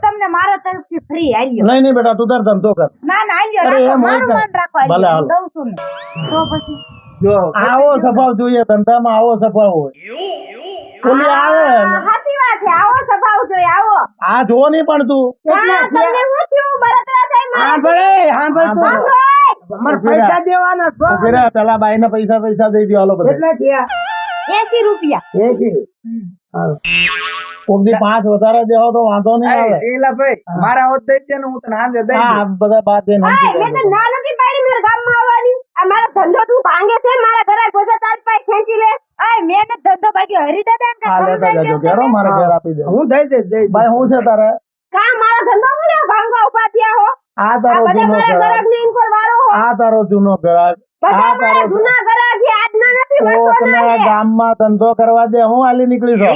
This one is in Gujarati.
તમને મારા તરફથી ફ્રી આલ્યો નહીં બેટા તું તાર ધંધો કર ના ના આલ્યો અરે રાખો એમ હોય મારું તો. મન રાખો ભલે, આલ્યો હાલો. દઉં છું ને તો પછી જો આવો સ્વભાવ જોઈએ ધંધામાં આવો સ્વભાવ હોય ઓલી આવે ને. સાચી વાત છે આવો સ્વભાવ જોઈએ આવો આ જો નહીં પણ તું હા તમને હું થયું બળતરા થાય મારા પૈસા દેવાના પેલા બાઈ ને પૈસા દઈ દો હાલો બધા 80 રૂપિયા કોકની 5 વધારે દેવો તો વાંધો નહીં આવે મારા હોત દઈ દે ને હું તને હાજે દઈ હા બધા બાદ દે મેં તો ના નથી પાડી મારા ગામમાં આવવાની આ મારો ધંધો તું ભાંગે છે મારા ઘરે બધા તાર પાસે ખેંચી લે આય મેં ને ધંધો બાકી હરી દાદા કે હા લેતા જજો ઘેરો મારા ઘેર આપી દે હું દઈ દે ભાઈ હું છે તારે કા મારો ધંધો બોલે ભાંગવા ઉભા થયા હો આ આ તારો બધા જૂનો મારા ગ્રાહક ઘરાક ને ઇનકોર વારો હો આ તારો જૂનો ગ્રાહક બધા આ મારા તારો જૂના ઘરાક છે આજના નથી વર્ષોના કોકના છે ગામમાં ધંધો કરવા દે હું હાલી નીકળી છું